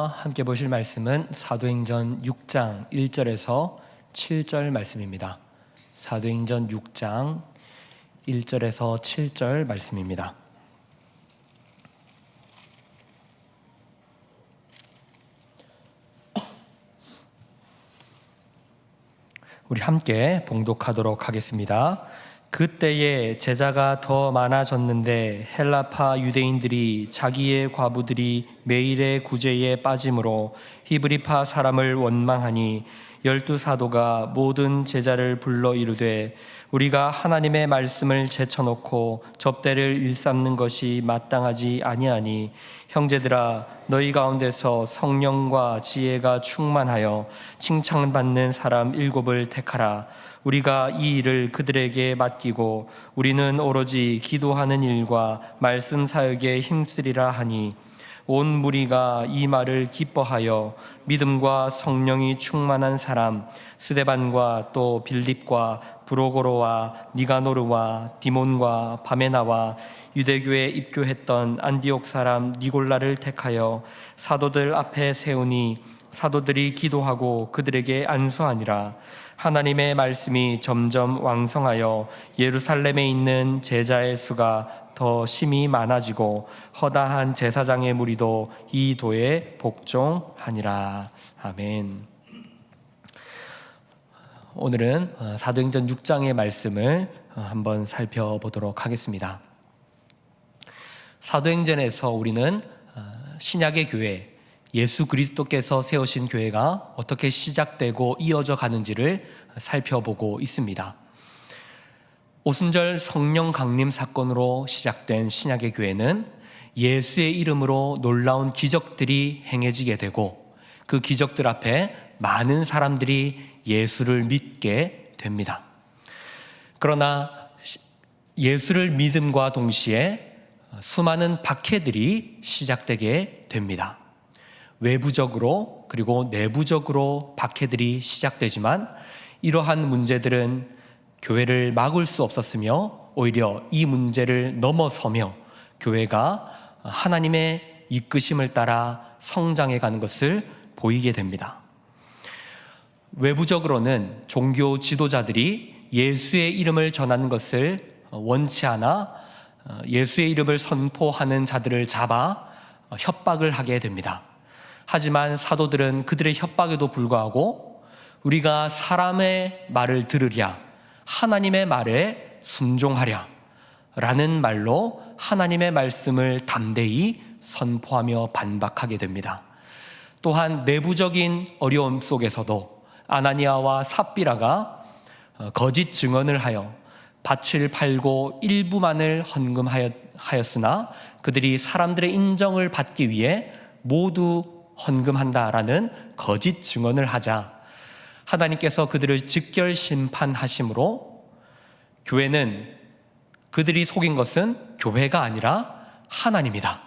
우리가 함께 보실 말씀은 사도행전 6장 1절에서 7절 말씀입니다. 사도행전 6장 1절에서 7절 말씀입니다. 우리 함께 봉독하도록 하겠습니다. 그때에 제자가 더 많아졌는데 헬라파 유대인들이 자기의 과부들이 매일의 구제에 빠짐으로 히브리파 사람을 원망하니 12사도가 모든 제자를 불러 이르되 우리가 하나님의 말씀을 제쳐놓고 접대를 일삼는 것이 마땅하지 아니하니 형제들아 너희 가운데서 성령과 지혜가 충만하여 칭찬받는 사람 7을 택하라. 우리가 이 일을 그들에게 맡기고 우리는 오로지 기도하는 일과 말씀 사역에 힘쓰리라 하니 온 무리가 이 말을 기뻐하여 믿음과 성령이 충만한 사람 스데반과 또 빌립과 브로고로와 니가노르와 디몬과 바메나와 유대교에 입교했던 안디옥 사람 니골라를 택하여 사도들 앞에 세우니 사도들이 기도하고 그들에게 안수하니라. 하나님의 말씀이 점점 왕성하여 예루살렘에 있는 제자의 수가 더 심히 많아지고 허다한 제사장의 무리도 이 도에 복종하니라. 아멘. 오늘은 사도행전 6장의 말씀을 한번 살펴보도록 하겠습니다. 사도행전에서 우리는 신약의 교회, 예수 그리스도께서 세우신 교회가 어떻게 시작되고 이어져 가는지를 살펴보고 있습니다. 오순절 성령 강림 사건으로 시작된 신약의 교회는 예수의 이름으로 놀라운 기적들이 행해지게 되고 그 기적들 앞에 많은 사람들이 예수를 믿게 됩니다. 그러나 예수를 믿음과 동시에 수많은 박해들이 시작되게 됩니다. 외부적으로 그리고 내부적으로 박해들이 시작되지만 이러한 문제들은 교회를 막을 수 없었으며 오히려 이 문제를 넘어서며 교회가 하나님의 이끄심을 따라 성장해가는 것을 보이게 됩니다. 외부적으로는 종교 지도자들이 예수의 이름을 전하는 것을 원치 않아 예수의 이름을 선포하는 자들을 잡아 협박을 하게 됩니다. 하지만 사도들은 그들의 협박에도 불구하고 우리가 사람의 말을 들으랴 하나님의 말에 순종하랴 라는 말로 하나님의 말씀을 담대히 선포하며 반박하게 됩니다. 또한 내부적인 어려움 속에서도 아나니아와 삽비라가 거짓 증언을 하여 밭을 팔고 일부만을 헌금하였으나 그들이 사람들의 인정을 받기 위해 모두 헌금한다라는 거짓 증언을 하자 하나님께서 그들을 즉결 심판하심으로 교회는 그들이 속인 것은 교회가 아니라 하나님이다.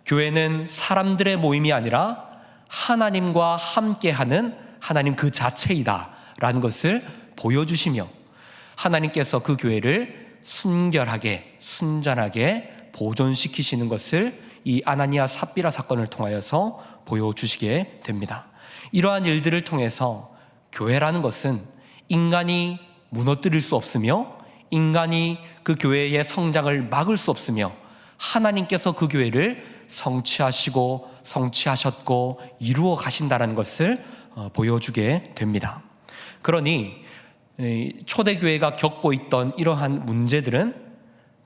교회는 사람들의 모임이 아니라 하나님과 함께하는 하나님 그 자체이다 라는 것을 보여주시며 하나님께서 그 교회를 순결하게 순전하게 보존시키시는 것을 이 아나니아 삽비라 사건을 통하여서 보여주시게 됩니다. 이러한 일들을 통해서 교회라는 것은 인간이 무너뜨릴 수 없으며 인간이 그 교회의 성장을 막을 수 없으며 하나님께서 그 교회를 성취하시고 성취하셨고 이루어 가신다는 것을 보여주게 됩니다. 그러니 초대교회가 겪고 있던 이러한 문제들은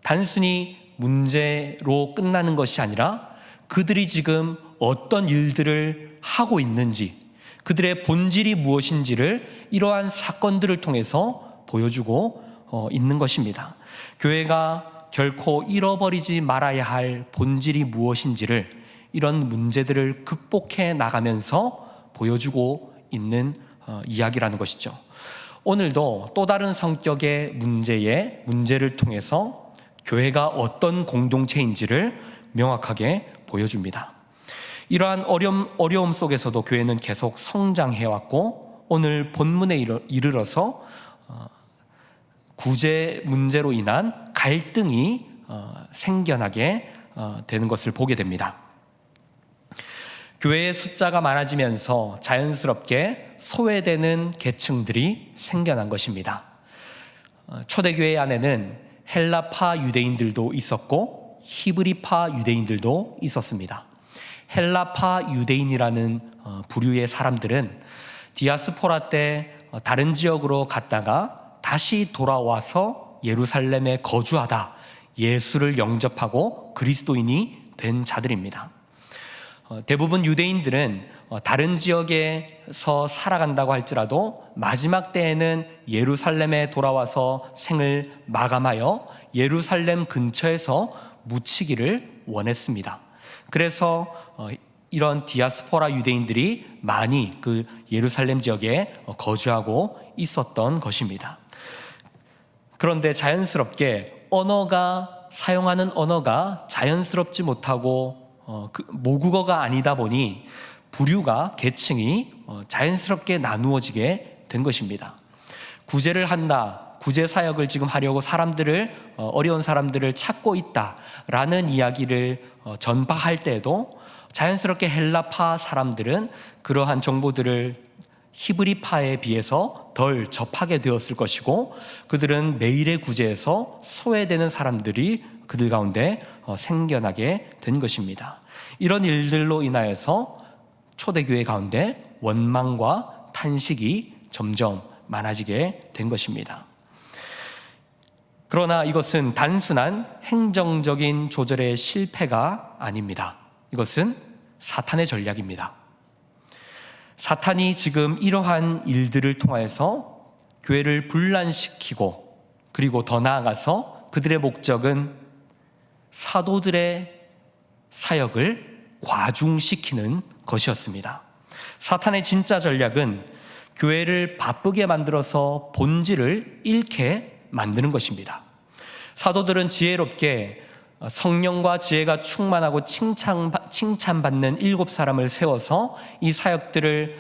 단순히 문제로 끝나는 것이 아니라 그들이 지금 어떤 일들을 하고 있는지 그들의 본질이 무엇인지를 이러한 사건들을 통해서 보여주고 있는 것입니다. 교회가 결코 잃어버리지 말아야 할 본질이 무엇인지를 이런 문제들을 극복해 나가면서 보여주고 있는 이야기라는 것이죠. 오늘도 또 다른 성격의 문제를 통해서 교회가 어떤 공동체인지를 명확하게 보여줍니다. 이러한 어려움 속에서도 교회는 계속 성장해왔고 오늘 본문에 이르러서 구제 문제로 인한 갈등이 생겨나게 되는 것을 보게 됩니다. 교회의 숫자가 많아지면서 자연스럽게 소외되는 계층들이 생겨난 것입니다. 초대교회 안에는 헬라파 유대인들도 있었고 히브리파 유대인들도 있었습니다. 헬라파 유대인이라는 부류의 사람들은 디아스포라 때 다른 지역으로 갔다가 다시 돌아와서 예루살렘에 거주하다 예수를 영접하고 그리스도인이 된 자들입니다. 대부분 유대인들은 다른 지역에서 살아간다고 할지라도 마지막 때에는 예루살렘에 돌아와서 생을 마감하여 예루살렘 근처에서 묻히기를 원했습니다. 그래서 이런 디아스포라 유대인들이 많이 그 예루살렘 지역에 거주하고 있었던 것입니다. 그런데 자연스럽게 사용하는 언어가 자연스럽지 못하고 모국어가 아니다 보니 부류가 계층이 자연스럽게 나누어지게 된 것입니다. 구제를 한다, 구제 사역을 지금 하려고 어려운 사람들을 찾고 있다라는 이야기를 전파할 때에도 자연스럽게 헬라파 사람들은 그러한 정보들을 히브리파에 비해서 덜 접하게 되었을 것이고, 그들은 매일의 구제에서 소외되는 사람들이 그들 가운데 생겨나게 된 것입니다. 이런 일들로 인하여서 초대교회 가운데 원망과 탄식이 점점 많아지게 된 것입니다. 그러나 이것은 단순한 행정적인 조절의 실패가 아닙니다. 이것은 사탄의 전략입니다. 사탄이 지금 이러한 일들을 통하여서 교회를 분란시키고, 그리고 더 나아가서 그들의 목적은 사도들의 사역을 과중시키는 것이었습니다. 사탄의 진짜 전략은 교회를 바쁘게 만들어서 본질을 잃게 만드는 것입니다. 사도들은 지혜롭게 성령과 지혜가 충만하고 칭찬받는 7사람을 세워서 이 사역들을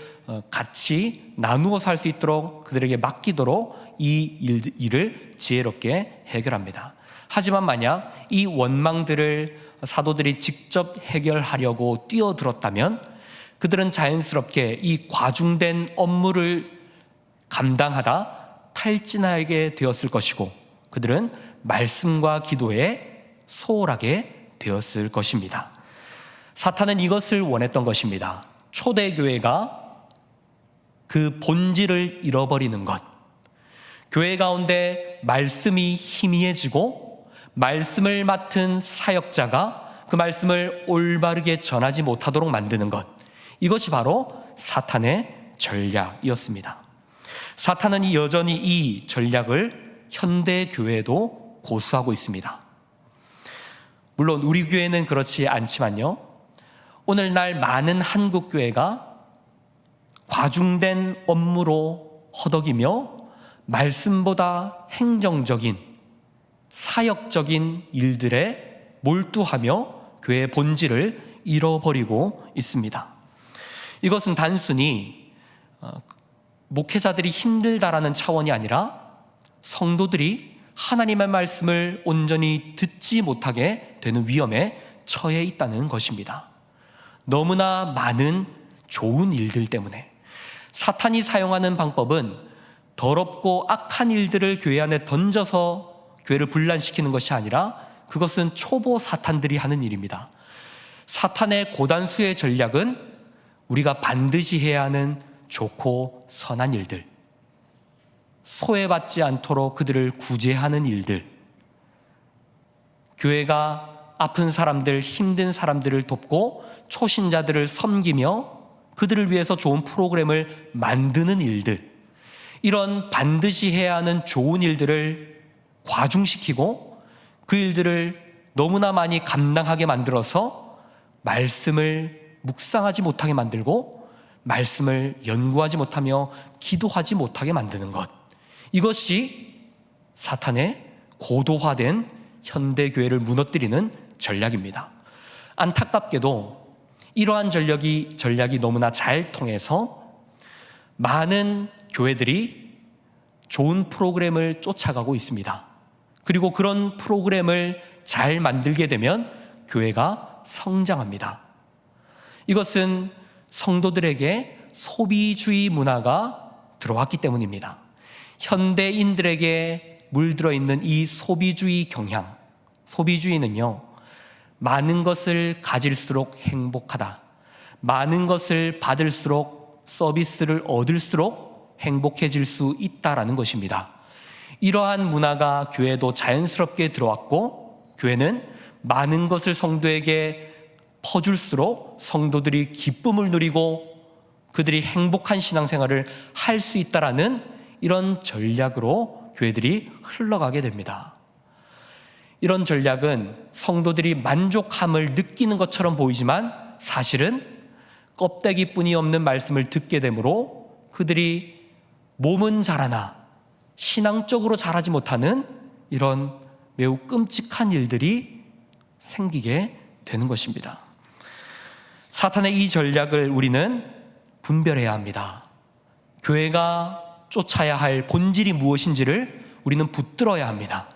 같이 나누어서 할 수 있도록 그들에게 맡기도록 이 일을 지혜롭게 해결합니다. 하지만 만약 이 원망들을 사도들이 직접 해결하려고 뛰어들었다면 그들은 자연스럽게 이 과중된 업무를 감당하다 탈진하게 되었을 것이고, 그들은 말씀과 기도에 소홀하게 되었을 것입니다. 사탄은 이것을 원했던 것입니다. 초대교회가 그 본질을 잃어버리는 것, 교회 가운데 말씀이 희미해지고 말씀을 맡은 사역자가 그 말씀을 올바르게 전하지 못하도록 만드는 것, 이것이 바로 사탄의 전략이었습니다. 사탄은 여전히 이 전략을 현대 교회에도 고수하고 있습니다. 물론 우리 교회는 그렇지 않지만요, 오늘날 많은 한국 교회가 과중된 업무로 허덕이며 말씀보다 행정적인 사역적인 일들에 몰두하며 교회의 본질을 잃어버리고 있습니다. 이것은 단순히 목회자들이 힘들다라는 차원이 아니라 성도들이 하나님의 말씀을 온전히 듣지 못하게 되는 위험에 처해 있다는 것입니다. 너무나 많은 좋은 일들 때문에. 사탄이 사용하는 방법은 더럽고 악한 일들을 교회 안에 던져서 교회를 분란시키는 것이 아니라 그것은 초보 사탄들이 하는 일입니다. 사탄의 고단수의 전략은 우리가 반드시 해야 하는 좋고 선한 일들, 소외받지 않도록 그들을 구제하는 일들, 교회가 아픈 사람들, 힘든 사람들을 돕고 초신자들을 섬기며 그들을 위해서 좋은 프로그램을 만드는 일들, 이런 반드시 해야 하는 좋은 일들을 과중시키고 그 일들을 너무나 많이 감당하게 만들어서 말씀을 묵상하지 못하게 만들고 말씀을 연구하지 못하며 기도하지 못하게 만드는 것, 이것이 사탄의 고도화된 현대교회를 무너뜨리는 전략입니다. 안타깝게도 이러한 전략이 너무나 잘 통해서 많은 교회들이 좋은 프로그램을 쫓아가고 있습니다. 그리고 그런 프로그램을 잘 만들게 되면 교회가 성장합니다. 이것은 성도들에게 소비주의 문화가 들어왔기 때문입니다. 현대인들에게 물들어 있는 이 소비주의 경향, 소비주의는요, 많은 것을 가질수록 행복하다, 많은 것을 받을수록, 서비스를 얻을수록 행복해질 수 있다라는 것입니다. 이러한 문화가 교회도 자연스럽게 들어왔고, 교회는 많은 것을 성도에게 퍼줄수록 성도들이 기쁨을 누리고 그들이 행복한 신앙생활을 할 수 있다라는 이런 전략으로 교회들이 흘러가게 됩니다. 이런 전략은 성도들이 만족함을 느끼는 것처럼 보이지만 사실은 껍데기뿐이 없는 말씀을 듣게 되므로 그들이 몸은 자라나 신앙적으로 자라지 못하는 이런 매우 끔찍한 일들이 생기게 되는 것입니다. 사탄의 이 전략을 우리는 분별해야 합니다. 교회가 쫓아야 할 본질이 무엇인지를 우리는 붙들어야 합니다.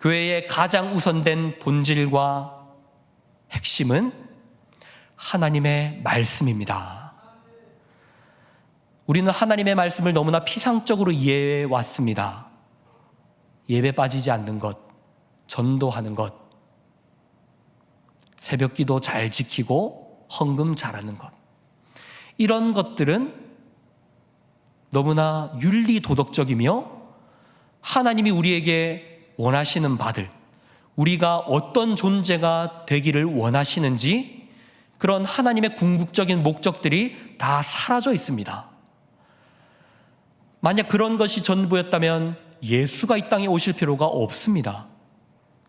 교회의 가장 우선된 본질과 핵심은 하나님의 말씀입니다. 우리는 하나님의 말씀을 너무나 피상적으로 이해해 왔습니다. 예배 빠지지 않는 것, 전도하는 것, 새벽 기도 잘 지키고 헌금 잘하는 것, 이런 것들은 너무나 윤리 도덕적이며 하나님이 우리에게 원하시는 바들, 우리가 어떤 존재가 되기를 원하시는지 그런 하나님의 궁극적인 목적들이 다 사라져 있습니다. 만약 그런 것이 전부였다면 예수가 이 땅에 오실 필요가 없습니다.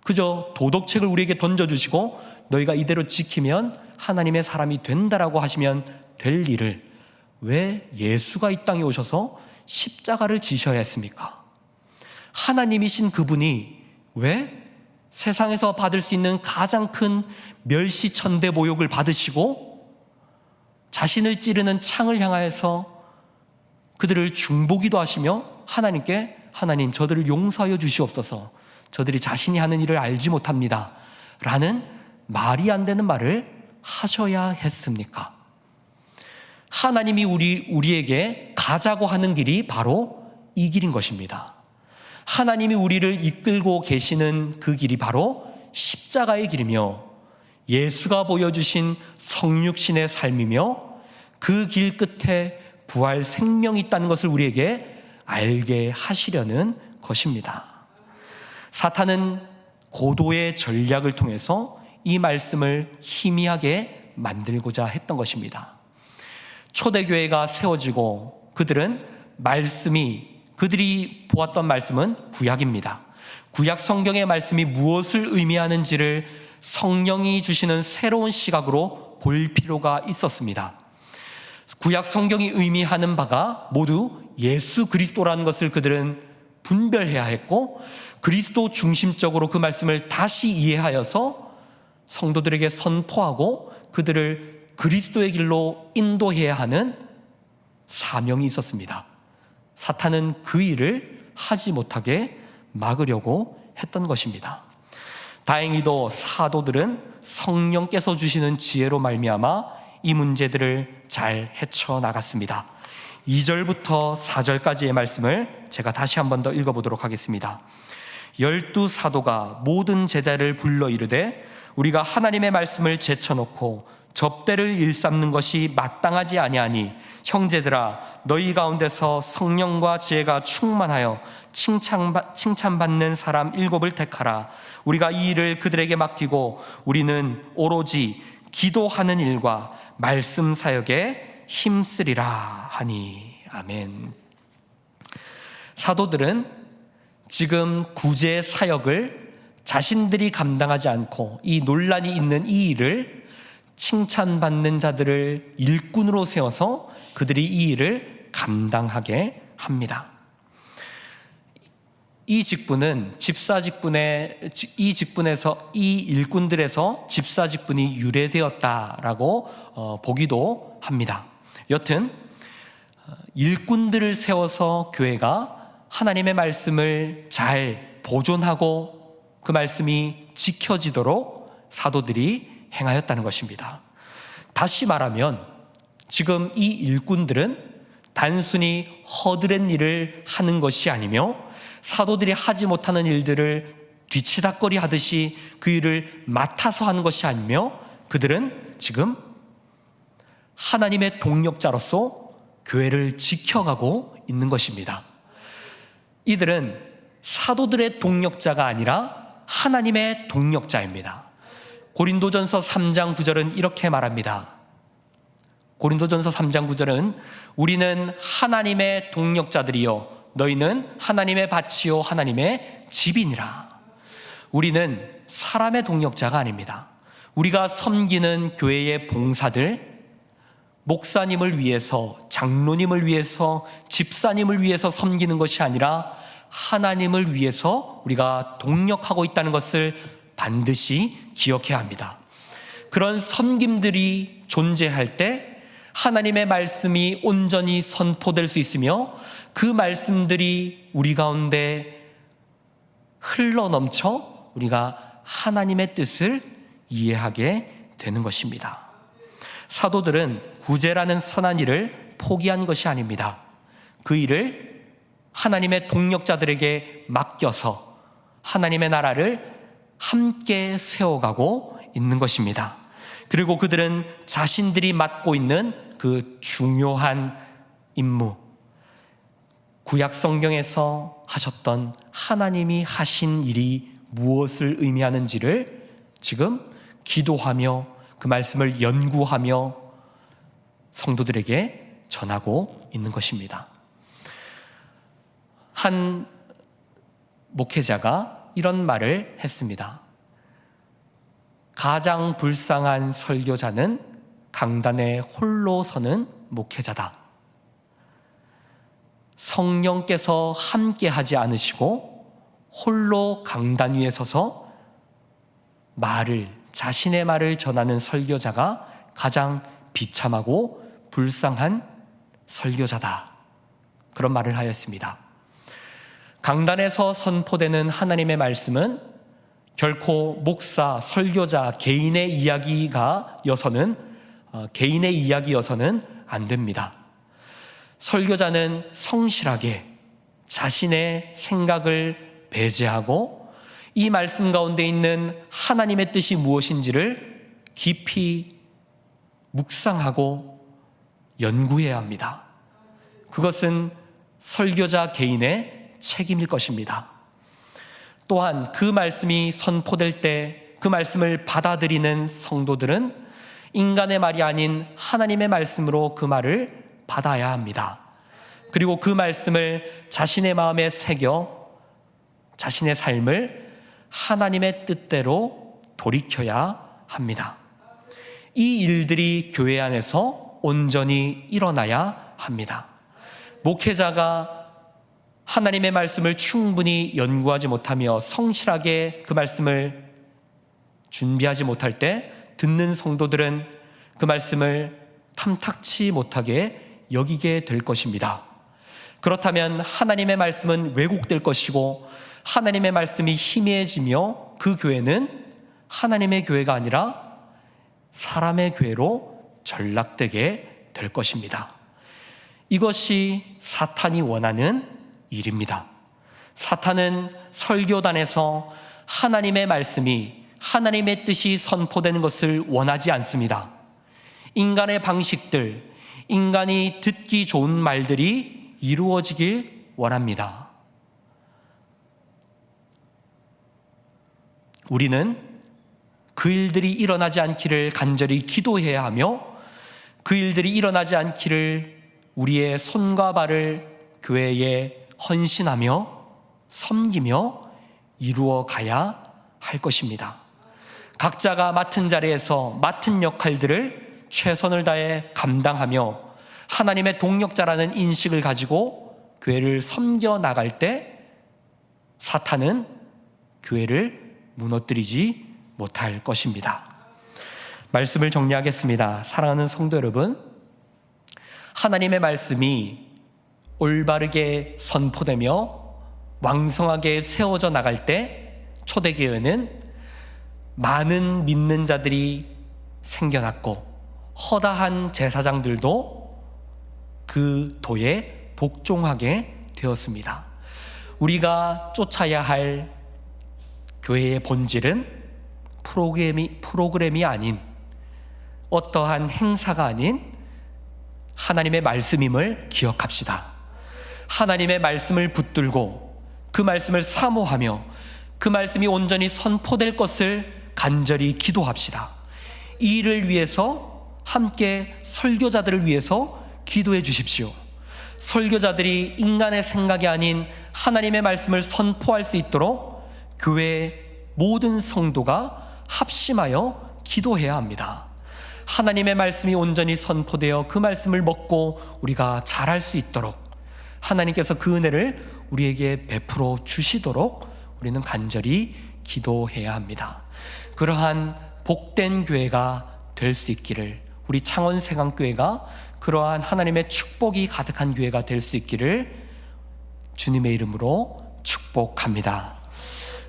그저 도덕책을 우리에게 던져주시고 너희가 이대로 지키면 하나님의 사람이 된다라고 하시면 될 일을 왜 예수가 이 땅에 오셔서 십자가를 지셔야 했습니까? 하나님이신 그분이 왜 세상에서 받을 수 있는 가장 큰 멸시천대 모욕을 받으시고 자신을 찌르는 창을 향하여서 그들을 중보기도 하시며 하나님께 하나님 저들을 용서하여 주시옵소서, 저들이 자신이 하는 일을 알지 못합니다 라는 말이 안 되는 말을 하셔야 했습니까? 하나님이 우리에게 가자고 하는 길이 바로 이 길인 것입니다. 하나님이 우리를 이끌고 계시는 그 길이 바로 십자가의 길이며 예수가 보여주신 성육신의 삶이며 그 길 끝에 부활 생명이 있다는 것을 우리에게 알게 하시려는 것입니다. 사탄은 고도의 전략을 통해서 이 말씀을 희미하게 만들고자 했던 것입니다. 초대교회가 세워지고 그들이 보았던 말씀은 구약입니다. 구약 성경의 말씀이 무엇을 의미하는지를 성령이 주시는 새로운 시각으로 볼 필요가 있었습니다. 구약 성경이 의미하는 바가 모두 예수 그리스도라는 것을 그들은 분별해야 했고, 그리스도 중심적으로 그 말씀을 다시 이해하여서 성도들에게 선포하고 그들을 그리스도의 길로 인도해야 하는 사명이 있었습니다. 사탄은 그 일을 하지 못하게 막으려고 했던 것입니다. 다행히도 사도들은 성령께서 주시는 지혜로 말미암아 이 문제들을 잘 헤쳐나갔습니다. 2절부터 4절까지의 말씀을 제가 다시 한 번 더 읽어보도록 하겠습니다. 12사도가 모든 제자를 불러 이르되 우리가 하나님의 말씀을 제쳐놓고 접대를 일삼는 것이 마땅하지 아니하니 형제들아 너희 가운데서 성령과 지혜가 충만하여 칭찬받는 사람 7을 택하라. 우리가 이 일을 그들에게 맡기고 우리는 오로지 기도하는 일과 말씀 사역에 힘쓰리라 하니. 아멘. 사도들은 지금 구제 사역을 자신들이 감당하지 않고 이 논란이 있는 이 일을 칭찬받는 자들을 일꾼으로 세워서 그들이 이 일을 감당하게 합니다. 이 일꾼들에서 집사 직분이 유래되었다라고 보기도 합니다. 여튼 일꾼들을 세워서 교회가 하나님의 말씀을 잘 보존하고 그 말씀이 지켜지도록 사도들이 행하였다는 것입니다. 다시 말하면 지금 이 일꾼들은 단순히 허드렛 일을 하는 것이 아니며 사도들이 하지 못하는 일들을 뒤치다꺼리 하듯이 그 일을 맡아서 하는 것이 아니며 그들은 지금 하나님의 동력자로서 교회를 지켜가고 있는 것입니다. 이들은 사도들의 동력자가 아니라 하나님의 동력자입니다. 고린도전서 3장 9절은 이렇게 말합니다. 고린도전서 3장 9절은 우리는 하나님의 동력자들이요 너희는 하나님의 밭이요 하나님의 집이니라. 우리는 사람의 동력자가 아닙니다. 우리가 섬기는 교회의 봉사들, 목사님을 위해서, 장로님을 위해서, 집사님을 위해서 섬기는 것이 아니라 하나님을 위해서 우리가 동력하고 있다는 것을 반드시 기억해야 합니다. 그런 섬김들이 존재할 때 하나님의 말씀이 온전히 선포될 수 있으며 그 말씀들이 우리 가운데 흘러넘쳐 우리가 하나님의 뜻을 이해하게 되는 것입니다. 사도들은 구제라는 선한 일을 포기한 것이 아닙니다. 그 일을 하나님의 동력자들에게 맡겨서 하나님의 나라를 함께 세워가고 있는 것입니다. 그리고 그들은 자신들이 맡고 있는 그 중요한 임무, 구약 성경에서 하셨던 하나님이 하신 일이 무엇을 의미하는지를 지금 기도하며 그 말씀을 연구하며 성도들에게 전하고 있는 것입니다. 한 목회자가 이런 말을 했습니다. 가장 불쌍한 설교자는 강단에 홀로 서는 목회자다. 성령께서 함께 하지 않으시고 홀로 강단 위에 서서 자신의 말을 전하는 설교자가 가장 비참하고 불쌍한 설교자다. 그런 말을 하였습니다. 강단에서 선포되는 하나님의 말씀은 결코 목사, 설교자 개인의 이야기여서는 안 됩니다. 설교자는 성실하게 자신의 생각을 배제하고 이 말씀 가운데 있는 하나님의 뜻이 무엇인지를 깊이 묵상하고 연구해야 합니다. 그것은 설교자 개인의 책임일 것입니다. 또한 그 말씀이 선포될 때 그 말씀을 받아들이는 성도들은 인간의 말이 아닌 하나님의 말씀으로 그 말을 받아야 합니다. 그리고 그 말씀을 자신의 마음에 새겨 자신의 삶을 하나님의 뜻대로 돌이켜야 합니다. 이 일들이 교회 안에서 온전히 일어나야 합니다. 목회자가 하나님의 말씀을 충분히 연구하지 못하며 성실하게 그 말씀을 준비하지 못할 때 듣는 성도들은 그 말씀을 탐탁치 못하게 여기게 될 것입니다. 그렇다면 하나님의 말씀은 왜곡될 것이고 하나님의 말씀이 희미해지며 그 교회는 하나님의 교회가 아니라 사람의 교회로 전락되게 될 것입니다. 이것이 사탄이 원하는 일입니다. 사탄은 설교단에서 하나님의 말씀이 하나님의 뜻이 선포되는 것을 원하지 않습니다. 인간의 방식들, 인간이 듣기 좋은 말들이 이루어지길 원합니다. 우리는 그 일들이 일어나지 않기를 간절히 기도해야 하며 그 일들이 일어나지 않기를 우리의 손과 발을 교회에 헌신하며 섬기며 이루어 가야 할 것입니다. 각자가 맡은 자리에서 맡은 역할들을 최선을 다해 감당하며 하나님의 동력자라는 인식을 가지고 교회를 섬겨 나갈 때 사탄은 교회를 무너뜨리지 못할 것입니다. 말씀을 정리하겠습니다. 사랑하는 성도 여러분, 하나님의 말씀이 올바르게 선포되며 왕성하게 세워져 나갈 때 초대교회는 많은 믿는 자들이 생겨났고 허다한 제사장들도 그 도에 복종하게 되었습니다. 우리가 쫓아야 할 교회의 본질은 프로그램이 아닌, 어떠한 행사가 아닌 하나님의 말씀임을 기억합시다. 하나님의 말씀을 붙들고 그 말씀을 사모하며 그 말씀이 온전히 선포될 것을 간절히 기도합시다. 이 일을 위해서 함께 설교자들을 위해서 기도해 주십시오. 설교자들이 인간의 생각이 아닌 하나님의 말씀을 선포할 수 있도록 교회 모든 성도가 합심하여 기도해야 합니다. 하나님의 말씀이 온전히 선포되어 그 말씀을 먹고 우리가 잘할 수 있도록 하나님께서 그 은혜를 우리에게 베풀어 주시도록 우리는 간절히 기도해야 합니다. 그러한 복된 교회가 될 수 있기를, 우리 창원세강교회가 그러한 하나님의 축복이 가득한 교회가 될 수 있기를 주님의 이름으로 축복합니다.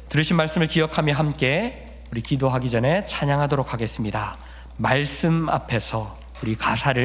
들으신 말씀을 기억하며 함께 우리 기도하기 전에 찬양하도록 하겠습니다. 말씀 앞에서 우리 가사를